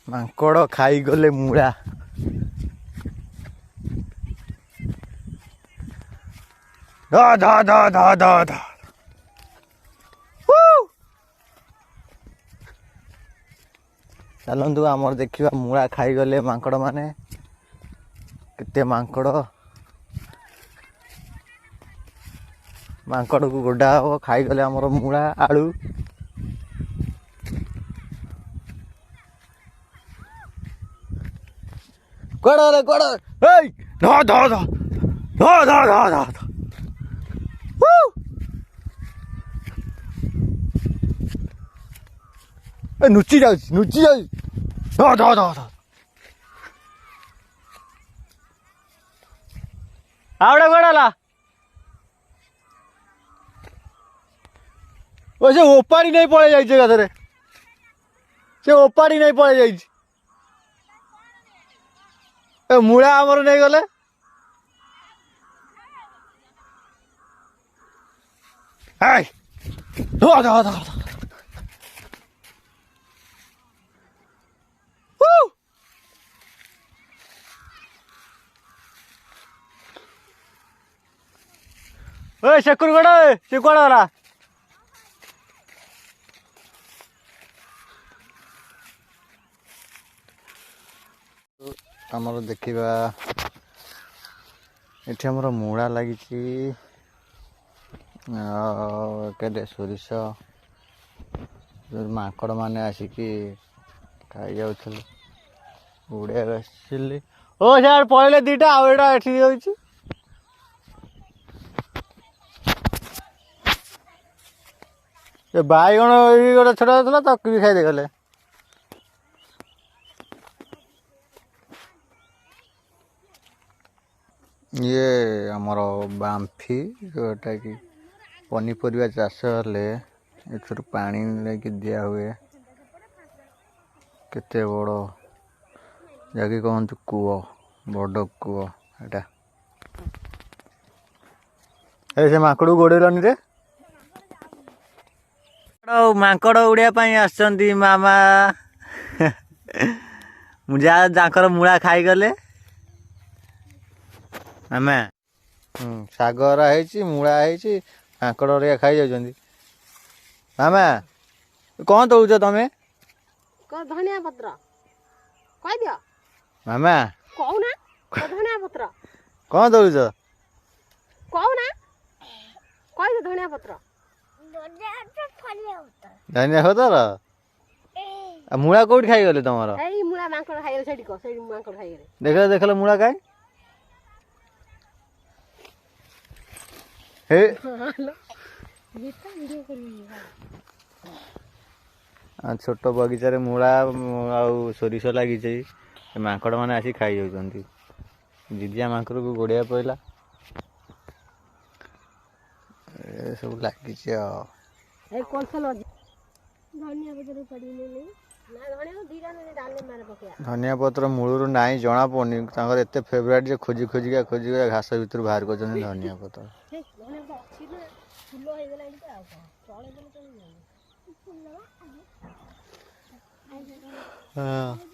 ମାଙ୍କଡ଼ ଖାଇଗଲେ ମୂଳା। ଚାଲନ୍ତୁ ଆମର ଦେଖିବା ମୂଳା ଖାଇଗଲେ ମାଙ୍କଡ଼ ମାନେ। କେତେ ମାଙ୍କଡ଼, ମାଙ୍କଡ଼କୁ ଗୋଡ଼ା ହବ, ଖାଇଗଲେ ଆମର ମୂଳା ଆଳୁ। କୁଆଡ଼େ ଗଲେ କୁଆଡ଼େ? ଏଇ ନୁଚି ଯାଉଛି ନୁଚି ଯାଉଛି। ଆଉଟା କୁଆଡ଼େ ହେଲା? ଓ ସେ ଓପାଡ଼ି ନେଇ ପଳେଇ ଯାଇଛି ଏକାଥରେ। ସେ ଓପାଡ଼ି ନେଇ ପଳେଇ ଯାଇଛି। ଏ ମୂଳା ଆମର ନେଇଗଲେ। ସେକୁର କୁଆଡ଼େ? ସେ କୁଆଡ଼େ ଗଲା? ଆମର ଦେଖିବା ଏଠି ଆମର ମୂଳା ଲାଗିଛି ଆଉ କେତେ ସୋରିଷ। ମାଙ୍କଡ଼ ମାନେ ଆସିକି ଖାଇଯାଉଥିଲେ, ଉଡ଼ିଆକୁ ଆସିଥିଲି। ଓ ସିଆଡ଼େ ପଳେଇଲେ ଦିଟା, ଆଉ ଏଇଟା ଏଠି ଯାଉଛି। ଏ ବାଇଗଣ ଏଇ ଗୋଟେ ଛୋଟ ଥିଲା, ତାକୁ ବି ଖାଇ ଦେଇଗଲେ। ଇଏ ଆମର ବାମ୍ଫି, ଯେଉଁଟାକି ପନିପରିବା ଚାଷ ହେଲେ ଏଥିରୁ ପାଣି ନେଇକି ଦିଆ ହୁଏ। କେତେ ବଡ଼, ଯାହାକି କହନ୍ତି କୂଅ, ବଡ଼ କୂଅ ଏଇଟା। ସେ ମାଙ୍କଡ଼କୁ ଗୋଡ଼େଇଲନି ରେ। ମାଙ୍କଡ଼ ଉଡ଼ିବା ପାଇଁ ଆସିଛନ୍ତି ମାମା। ମୁଁ ଯାହା ତାଙ୍କର ମୂଳା ଖାଇଗଲେ। ମାମା ଶାଗ ହରା ହେଇଛି, ମୂଳା ହେଇଛି, ମାଙ୍କଡ଼ ହରିକା ଖାଇଯାଉଛନ୍ତି। ମାମା କ'ଣ ଦଉଛ ତମେ? ଧନିଆ ପତ୍ର କହିଦିଅ। ମାମା କହୁନା, ଧନିଆ ପତ୍ର କ'ଣ ଦଉଛ? କହୁନା, କହିଦିଅ। ଧନିଆ ପତ୍ର, ଧନିଆ ପତ୍ର। ଆଉ ମୂଳା କୋଉଠି ଖାଇଗଲେ ତମର? ଏଇ ମୂଳା ମାଙ୍କଡ଼ ଖାଇଗଲେ। ସେଇଠି କହ, ସେଇଠି ମାଙ୍କଡ଼ ଖାଇଗଲେ। ଦେଖିଲ ଦେଖିଲ ମୂଳା କାଇଁ? ହେ ଛୋଟ ବଗିଚାରେ ମୂଳା ଆଉ ସୋରିଷ ଲାଗିଛି। ମାଙ୍କଡ଼ ମାନେ ଆସିକି ଖାଇଯାଉଛନ୍ତି। ଜିଦିଆ ମାଙ୍କଡ଼କୁ ଗୋଡ଼େଇବା ପଇଲା। ଏସବୁ ଲାଗିଛି ଆଉ। ଧନିଆ ପତ୍ର ମୂଳରୁ ନାହିଁ, ଜଣା ପଡ଼ୁନି। ତାଙ୍କର ଏତେ ଫେଭରାଇଟ୍ ଯେ ଖୋଜି ଖୋଜିକା ଘାସ ଭିତରୁ ବାହାର କରୁଛନ୍ତି ଧନିଆ ପତ୍ର। ହଁ।